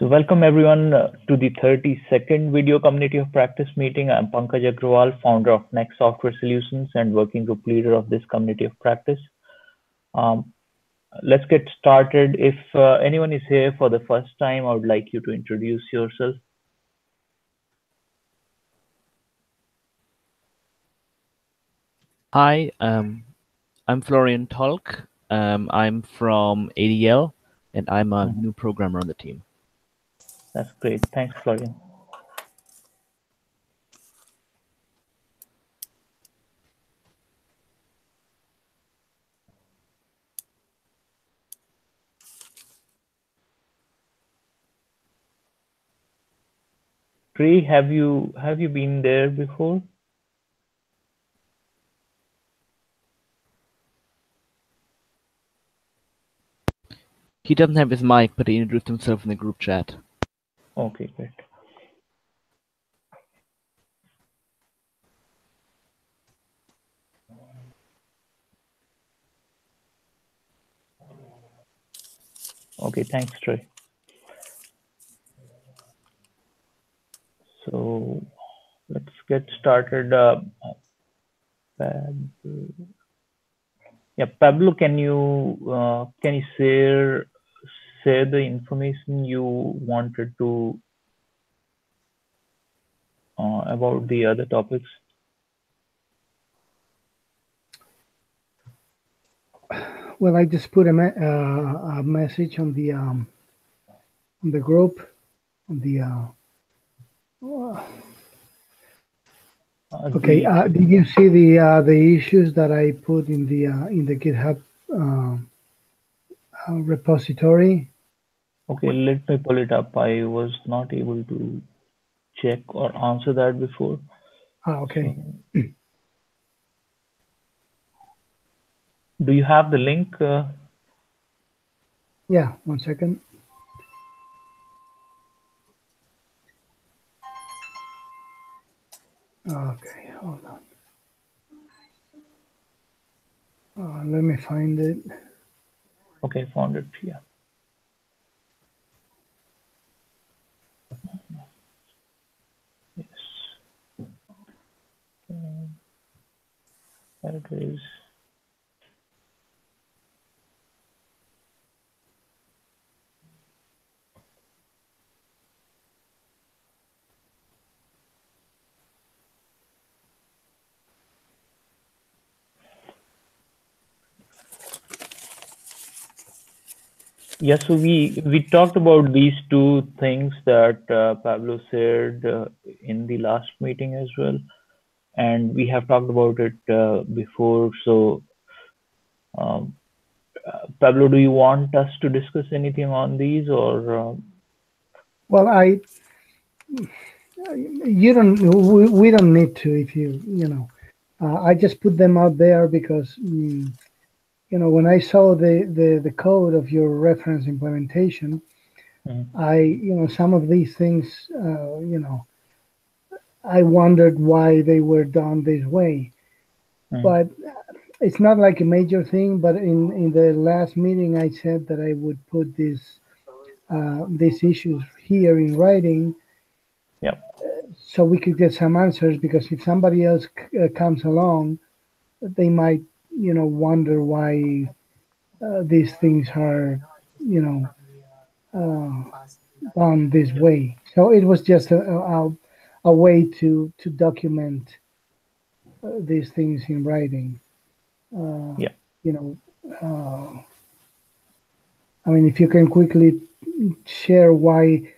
So welcome everyone to the 32nd video community of practice meeting. I'm Pankaj Agrawal, founder of Next Software Solutions and working group leader of this community of practice. Let's get started. If anyone is here for the first time, I would like you to introduce yourself. Hi, I'm Florian Tolk. I'm from ADL, and I'm a new programmer on the team. That's great. Thanks, Florian. Trey, have you been there before? He doesn't have his mic, but he introduced himself in the group chat. Okay, great. Okay, thanks, Trey. So let's get started. Yeah, Pablo, can you share the information you wanted to about the other topics? Well, I just put a message on the group on the. Okay, did you see the issues that I put in the GitHub repository? Okay, let me pull it up. I was not able to check or answer that before. Okay. So, do you have the link? Yeah, 1 second. Okay, hold on. Let me find it. Okay, found it. Yeah. Yes. There it is. Yeah, so we talked about these two things that Pablo shared in the last meeting as well, and we have talked about it before. So, Pablo, do you want us to discuss anything on these, or? Well, we don't need to if you know. I just put them out there because. You know, when I saw the code of your reference implementation, some of these things, I wondered why they were done this way. But it's not like a major thing. But in the last meeting, I said that I would put these issues here in writing. Yeah. So we could get some answers, because if somebody else comes along, they might, wonder why these things are, done this way. So it was just a way to document these things in writing. Yeah. I mean, if you can quickly share why,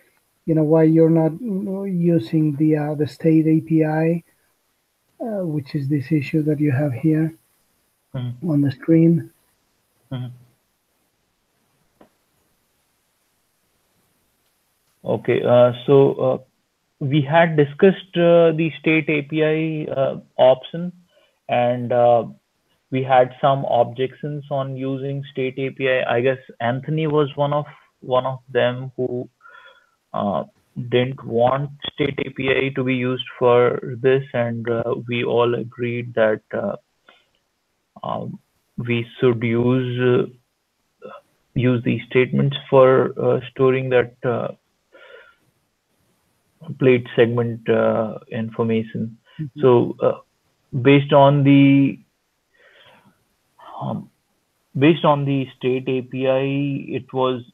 why you're not using the state API, which is this issue that you have here on the screen. Okay, so we had discussed the state API option, and we had some objections on using state API. I guess Anthony was one of them who didn't want state API to be used for this, and we all agreed that we should use these statements for storing that plate segment information. Mhm. So based on the um, based on the state API, it was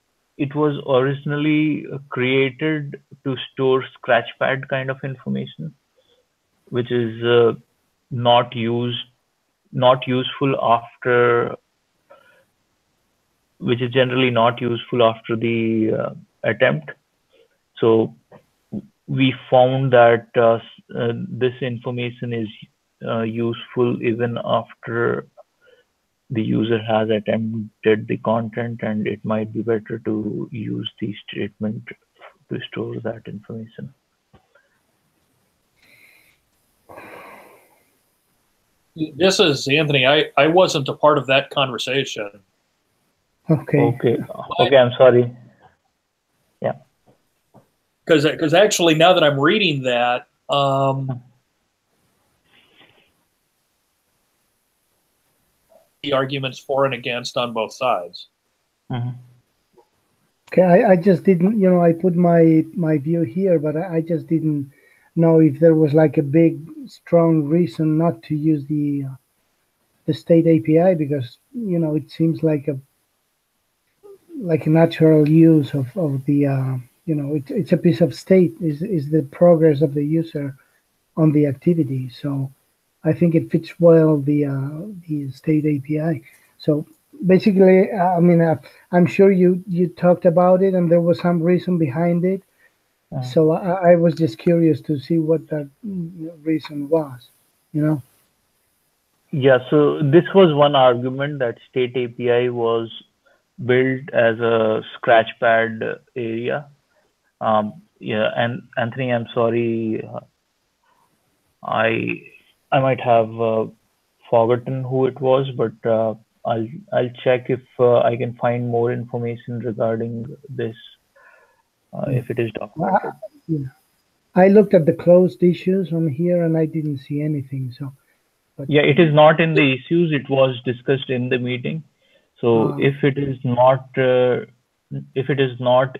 originally created to store scratchpad kind of information, which is not useful after, which is generally not useful after the attempt. So we found that this information is useful even after the user has attempted the content, and it might be better to use the statement to store that information. This is Anthony. I wasn't a part of that conversation. Okay. Okay, I'm sorry. Yeah. Because actually, now that I'm reading that, the arguments for and against on both sides. Mhm. Okay, I just didn't, I put my view here, but I just didn't know if there was like a big, strong reason not to use the state API, because it seems like a natural use of the it's a piece of state, is the progress of the user on the activity. So I think it fits well the state API. So basically, I mean, I'm sure you talked about it, and there was some reason behind it. So I was just curious to see what that reason was. You know. Yeah, so this was one argument, that state API was built as a scratchpad area. Yeah, and Anthony, I'm sorry, I I might have forgotten who it was, but I'll check if I can find more information regarding this, if it is documented. Yeah. I looked at the closed issues on here, and I didn't see anything. So, but Yeah, it is not in the issues. It was discussed in the meeting. So if it is not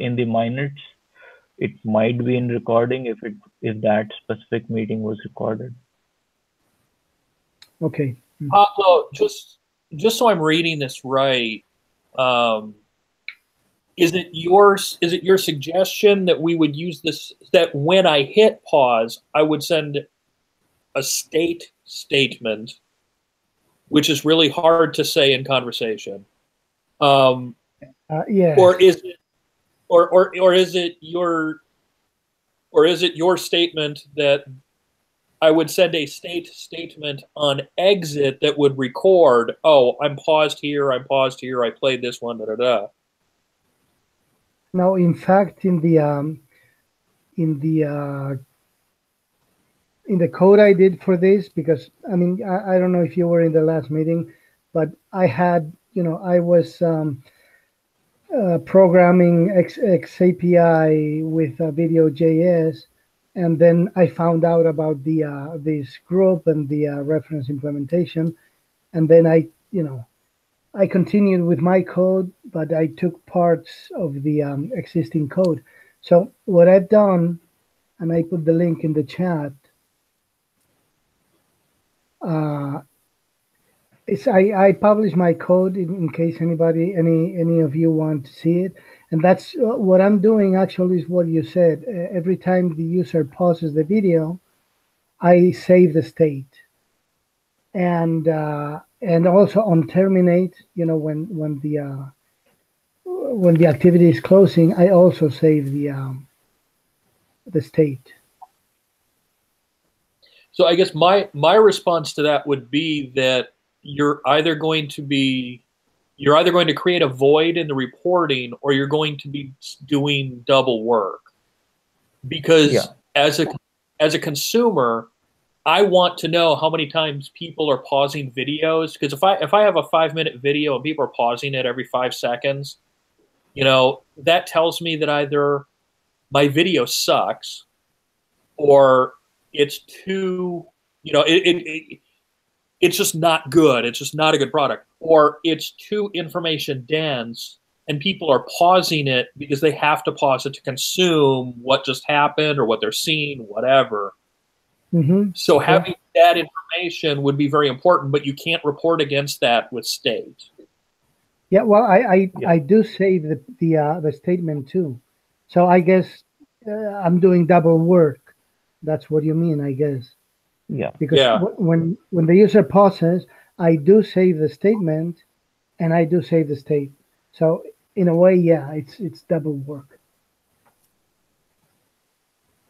in the minutes, it might be in recording if that specific meeting was recorded. okay. Pablo, just so I'm reading this right, is it your suggestion that we would use this, that when I hit pause, I would send a state statement, which is really hard to say in conversation? Yes. Or is it or is it your statement that I would send a state statement on exit that would record, oh, I'm paused here, I played this one, da da da. Now, in fact, in the uh, in the code I did for this, because I mean, I don't know if you were in the last meeting, but I had, I was programming xAPI with Video.js, and then I found out about this group and the reference implementation, and then I continued with my code, but I took parts of the existing code. So what I've done, and I put the link in the chat, is I publish my code in case any of you want to see it. And that's what I'm doing actually is what you said. Every time the user pauses the video, I save the state. And also on terminate, when the activity is closing, I also save the state. So I guess my response to that would be that you're either going to create a void in the reporting, or you're going to be doing double work. Because as a consumer, I want to know how many times people are pausing videos. Because if I have a 5-minute video and people are pausing it every 5 seconds, that tells me that either my video sucks, or it's too, it's just not good. It's just not a good product, or it's too information dense, and people are pausing it because they have to pause it to consume what just happened or what they're seeing, whatever. So having that information would be very important, but you can't report against that with state. Yeah, well, I do save the statement too. So I guess I'm doing double work. That's what you mean, I guess. Yeah. Because when the user pauses, I do save the statement, and I do save the state. So in a way, yeah, it's double work.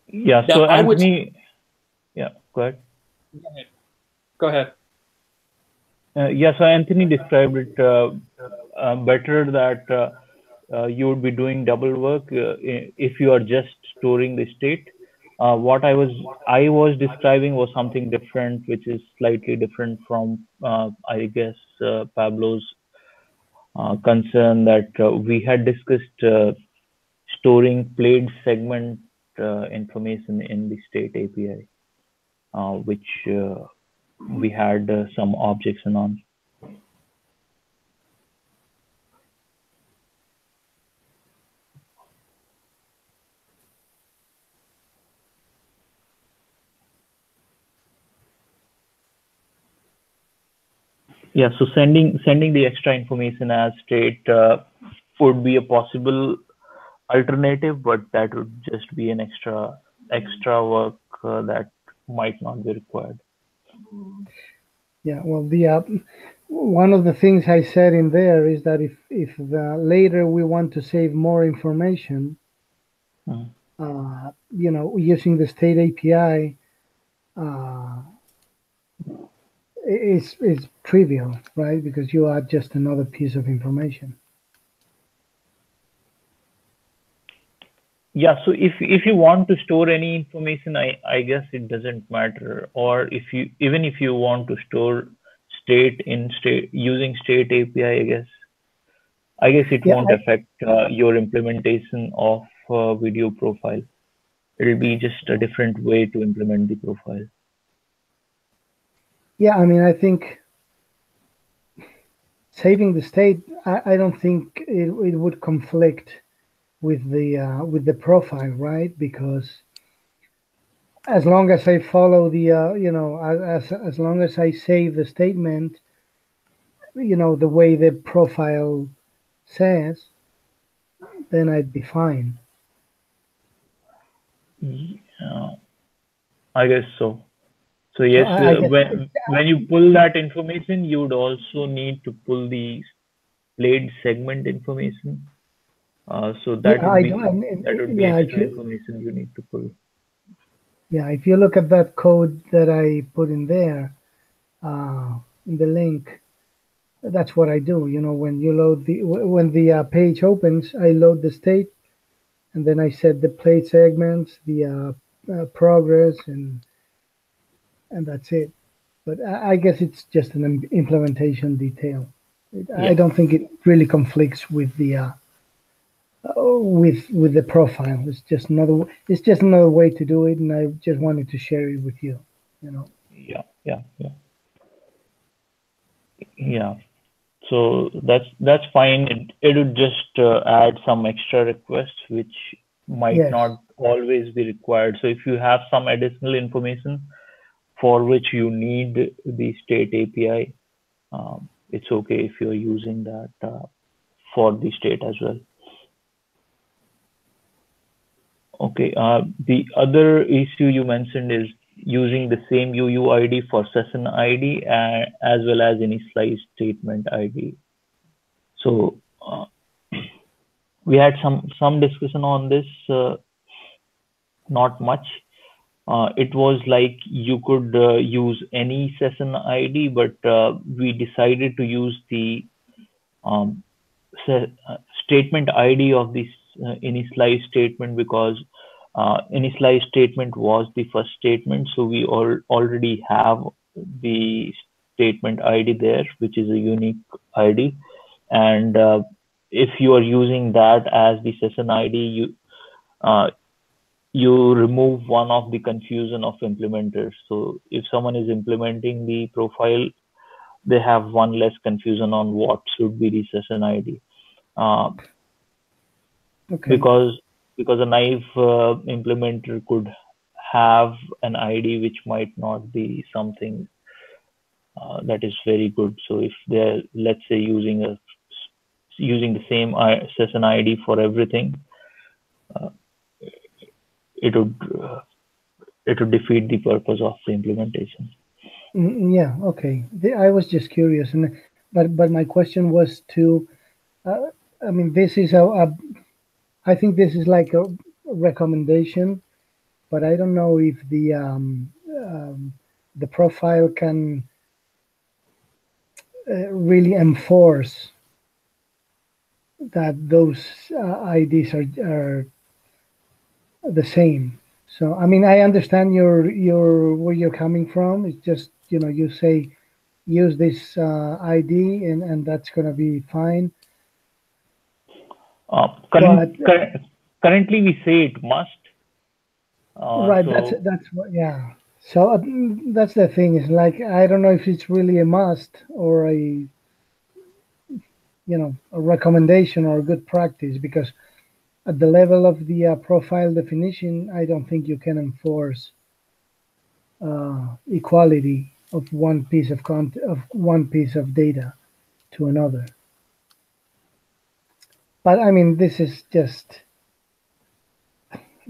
Yeah. Now, So Anthony, yeah, go ahead. Go ahead. Yeah. So Anthony described it better that you would be doing double work if you are just storing the state. What I was describing was something different, which is slightly different from I guess Pablo's concern that we had discussed storing played segment information in the state API, which we had some objection on. Yeah, so sending the extra information as state would be a possible alternative, but that would just be an extra work that might not be required. Yeah, well, the one of the things I said in there is that if later we want to save more information, you know, using the state API, is trivial, right? Because you add just another piece of information. Yeah, so if you want to store any information, I guess it doesn't matter. Or even if you want to store state using state API, I guess it won't affect your implementation of video profile. It'll be just a different way to implement the profile. Yeah, I mean, I think saving the state, I don't think it would conflict with the profile, right? Because as long as I follow the you know, as long as I save the statement, you know, the way the profile says, then I'd be fine. Yeah, I guess so. So yes, when you pull that information, you would also need to pull the played segment information. So that would be extra information you need to pull. Yeah, if you look at that code that I put in there, in the link, that's what I do. You know, when you load when the page opens, I load the state, and then I set the played segments, the progress, and that's it. But I guess it's just an implementation detail. I don't think it really conflicts with the with the profile. It's just another way to do it, and I just wanted to share it with you. You know. Yeah. So that's fine. It would just add some extra requests which might not always be required. So if you have some additional information for which you need the state API, it's okay if you're using that for the state as well. Okay. The other issue you mentioned is using the same UUID for session ID as well as any slice statement ID. So we had some discussion on this, not much. It was like you could use any session ID, but we decided to use the statement ID of this initialize statement because initialize statement was the first statement. So we already have the statement ID there, which is a unique ID. And if you are using that as the session ID, you remove one of the confusion of implementers. So if someone is implementing the profile, they have one less confusion on what should be the session ID. uh, Okay. because a naive implementer could have an ID which might not be something that is very good. So if they're, let's say, using the same session ID for everything, uh, it would it would defeat the purpose of the implementation. Yeah. Okay. I was just curious, and but my question was to. Uh, I mean, this is I think this is like a recommendation, but I don't know if the profile can really enforce that those IDs are the same. So I mean, I understand your where you're coming from. It's just you say use this ID and that's gonna be fine. But Currently, we say it must. right, So that's what yeah. So that's the thing is like I don't know if it's really a must or a recommendation or a good practice because at the level of the profile definition, I don't think you can enforce equality of one piece of data to another. But I mean, this is just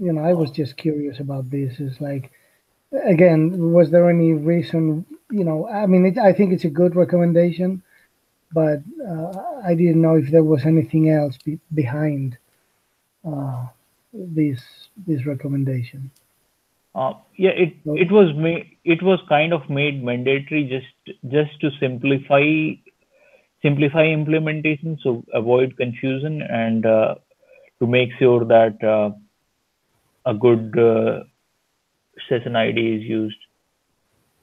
I was just curious about this. Is like again, was there any reason? I mean, I think it's a good recommendation, but I didn't know if there was anything else behind uh, this this recommendation. yeah, it was kind of made mandatory just to simplify implementation, so avoid confusion and to make sure that a good session ID is used.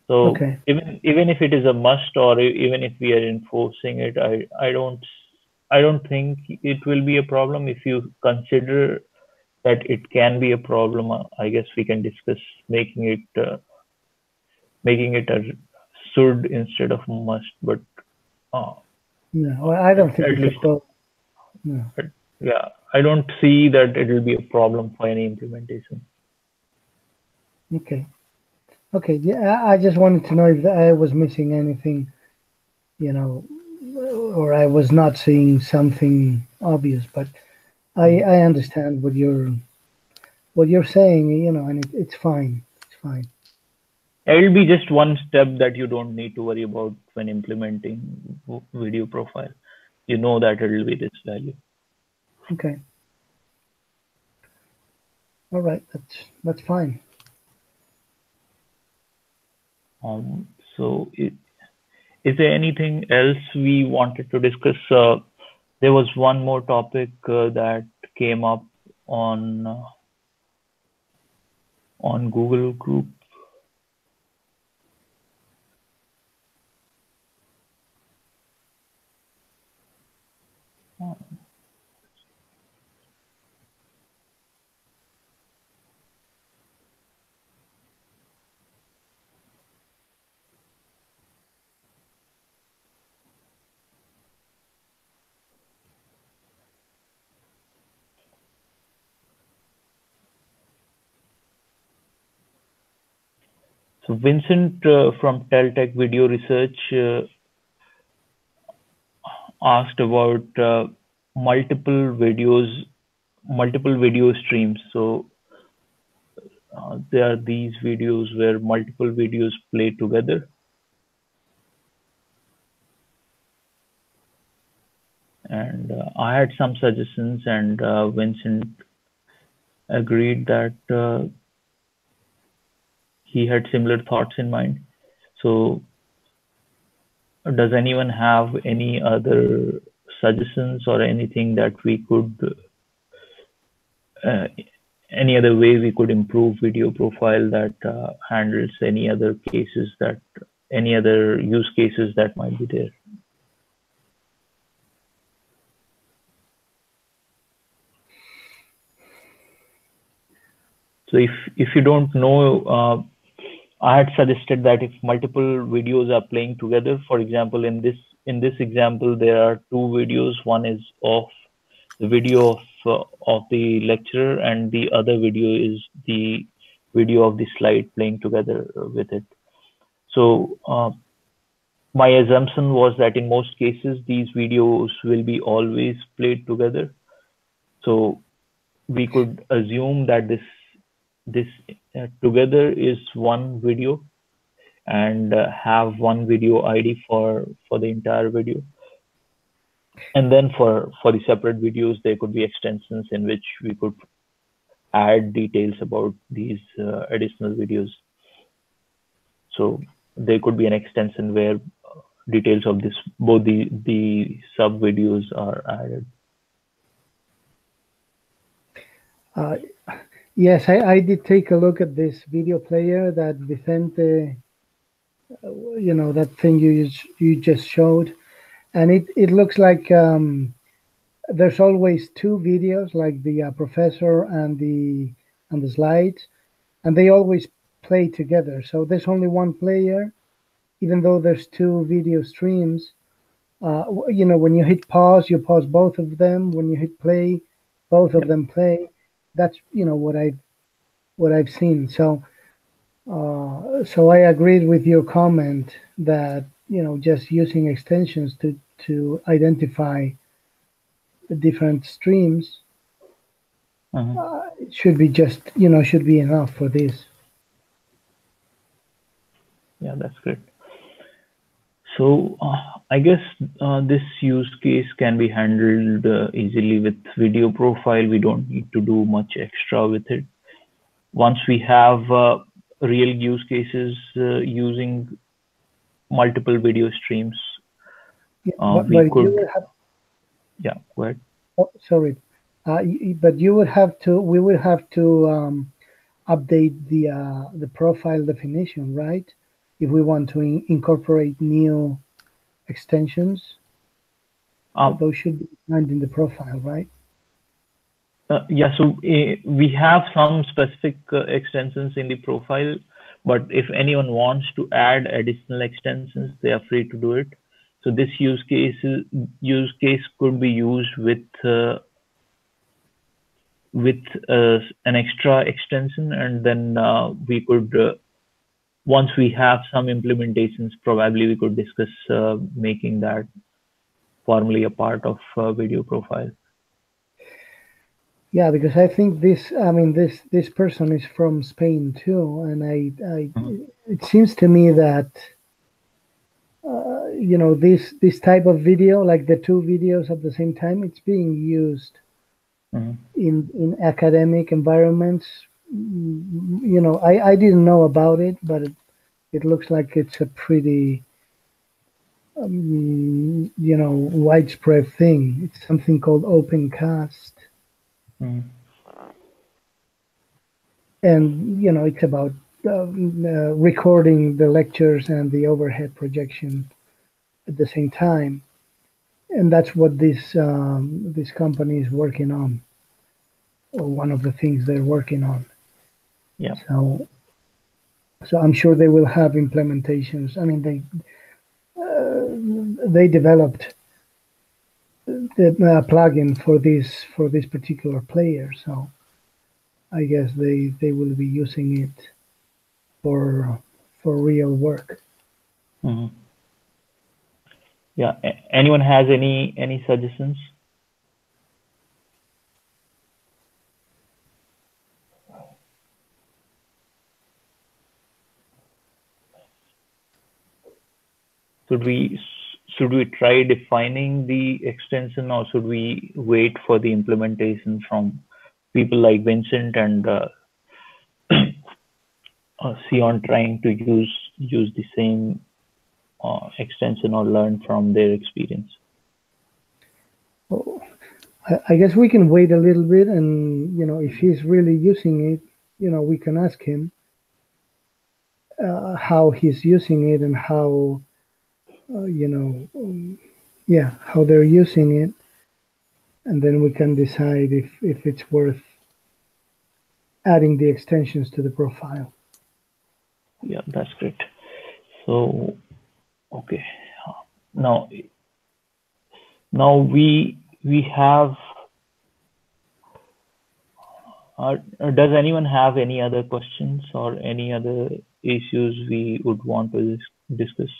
So Okay. even if it is a must or even if we are enforcing it, I don't think it will be a problem. If you consider that it can be a problem, I guess we can discuss making it a should instead of must. But uh, No, well, I don't think at it's a least, problem. No. yeah, I don't see that it will be a problem for any implementation. Okay. Okay. Yeah, I just wanted to know if I was missing anything, you know, or I was not seeing something obvious. But I understand what you're saying, and it's fine. It's fine. It will be just one step that you don't need to worry about when implementing video profile. You know that it will be this value. Okay. All right. That's fine. Um, so, is there anything else we wanted to discuss? There was one more topic that came up on uh, on Google Group. So Vincent from Teltech Video Research asked about multiple videos, multiple video streams. So there are these videos where multiple videos play together, and I had some suggestions, and Vincent agreed that he had similar thoughts in mind. So, does anyone have any other suggestions or anything that we could, uh, any other way we could improve video profile that handles any other use cases that might be there? So if you don't know, I had suggested that if multiple videos are playing together, for example, in this example, there are two videos. One is off the video of the lecturer, and the other video is the video of the slide playing together with it. So my assumption was that in most cases these videos will be always played together. So we could assume that this together is one video, and have one video ID for the entire video. And then for the separate videos, there could be extensions in which we could add details about these additional videos. So there could be an extension where details of this both the sub videos are added. Yes, I did take a look at this video player that Vicente, that thing you just showed, and it looks like there's always two videos, like the professor and the slides, and they always play together. So there's only one player, even though there's two video streams. When you hit pause, you pause both of them. When you hit play, both of them play. That's what I've seen. So I agreed with your comment that just using extensions to identify the different streams should be should be enough for this. Yeah, that's great. So I guess this use case can be handled easily with video profile. We don't need to do much extra with it. Once we have real use cases using multiple video streams, we could. Yeah, go ahead. Oh, sorry, but we would have to update the profile definition, right? If we want to incorporate new extensions, those should be defined in the profile, right? Yeah, so we have some specific extensions in the profile, but if anyone wants to add additional extensions, they are free to do it. So this use case could be used with an extra extension, and then we could. Once we have some implementations, probably we could discuss making that formally a part of video profile. Yeah, because I think this person is from Spain too, and it seems to me that this type of video, like the two videos at the same time, it's being used in academic environments. I didn't know about it, but it looks like it's a pretty widespread thing. It's something called OpenCast. And it's about recording the lectures and the overhead projection at the same time, and that's what this company is working on, or one of the things they're working on. Yeah. So I'm sure they will have implementations. I mean, they developed the plugin for this particular player, so I guess they will be using it for real work. Yeah. Anyone has any suggestions? Should we try defining the extension, or should we wait for the implementation from people like Vincent and see on trying to use the same extension or learn from their experience? Well, I guess we can wait a little bit, and if he's really using it, we can ask him how he's using it and how how they're using it, and then we can decide if it's worth adding the extensions to the profile. Yeah, that's great. So, okay, now we have Does anyone have any other questions or any other issues we would want to discuss?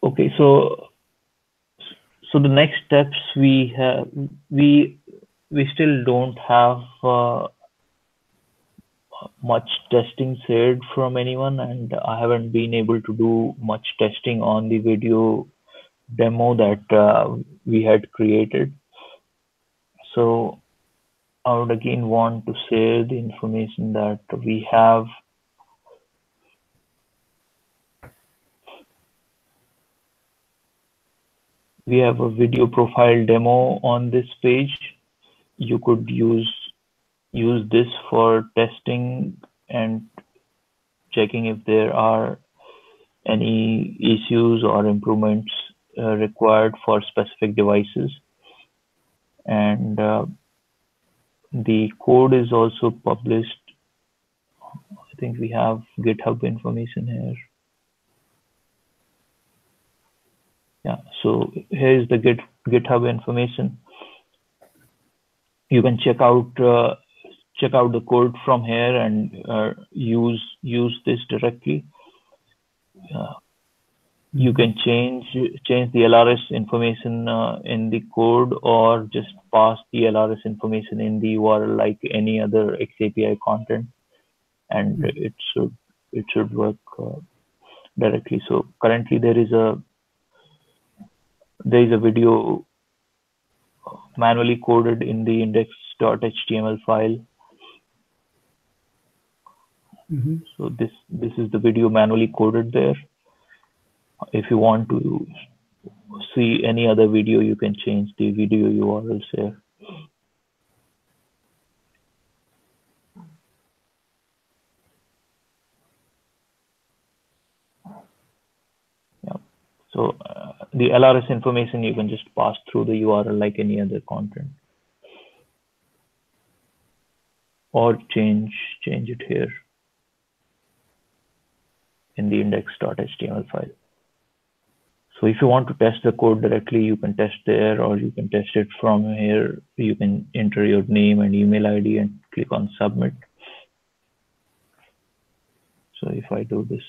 Okay, so the next steps we have, we still don't have much testing said from anyone, and I haven't been able to do much testing on the video demo that we had created. So I would again want to share the information that we have. We have a video profile demo on this page. You could use this for testing and checking if there are any issues or improvements required for specific devices. And the code is also published. I think we have GitHub information here. Yeah, so here's the GitHub information. You can check out the code from here and use this directly. You can change the LRS information in the code, or just pass the LRS information in the URL like any other xAPI content, and it should work directly. So currently there is a video manually coded in the index.html file. So this is the video manually coded there. If you want to see any other video, you can change the video URLs here. Yeah. So the LRS information you can just pass through the URL like any other content, or change it here in the index.html file. So if you want to test the code directly, you can test there, or you can test it from here. You can enter your name and email ID and click on submit. So if I do this,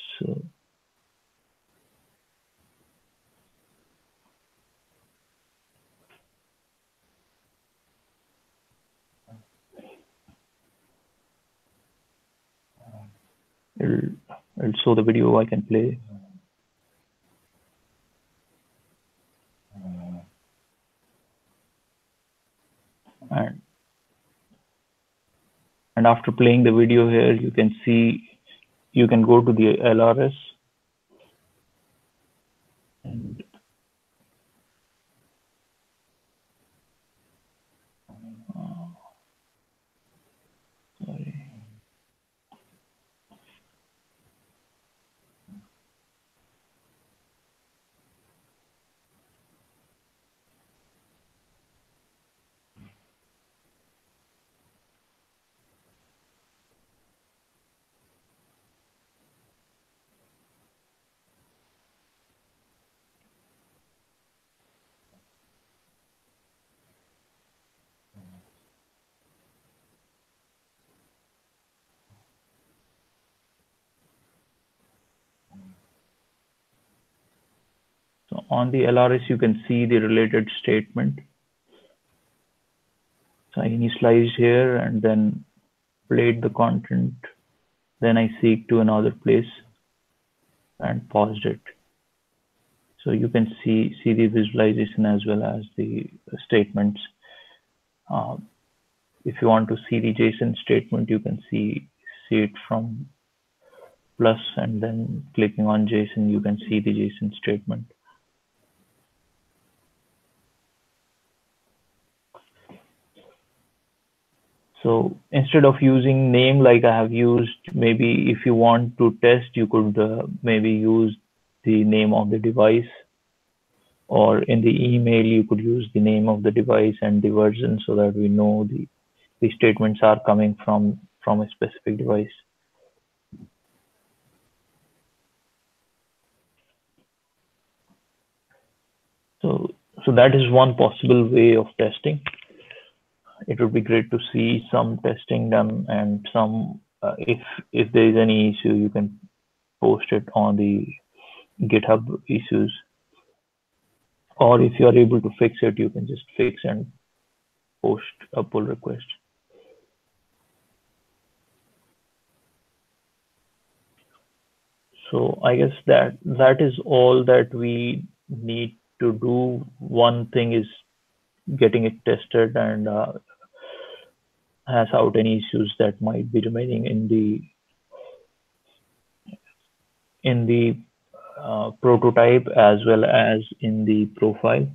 it'll show the video I can play. And after playing the video here, you can see, you can go to the LRS and sorry. So on the LRS, you can see the related statement. So I initialized here and then played the content. Then I seek to another place and paused it. So you can see the visualization as well as the statements. If you want to see the JSON statement, you can see it from plus, and then clicking on JSON, you can see the JSON statement. So instead of using name like I have used, maybe if you want to test, you could maybe use the name of the device, or in the email you could use the name of the device and the version, so that we know the statements are coming from a specific device. So that is one possible way of testing. It would be great to see some testing done, and some if there is any issue, you can post it on the GitHub issues, or if you are able to fix it, you can just fix and post a pull request. So I guess that is all that we need to do. One thing is getting it tested and hash out any issues that might be remaining in the prototype as well as in the profile.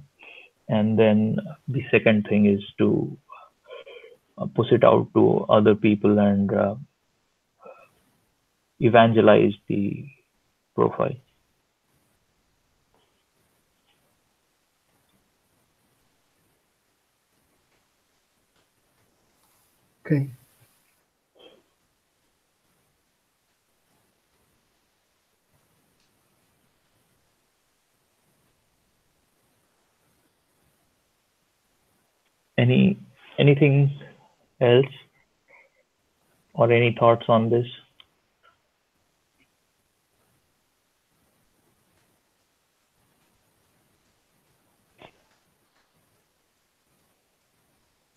And then the second thing is to push it out to other people and evangelize the profile. Okay. Anything else or any thoughts on this?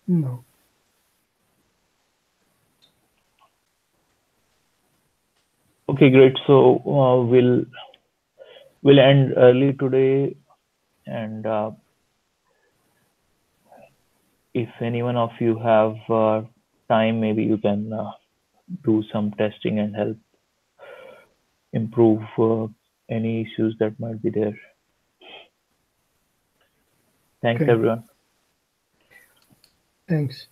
No. Okay, great. So we'll end early today, and if any one of you have time, maybe you can do some testing and help improve any issues that might be there. Thanks, Okay. everyone. Thanks.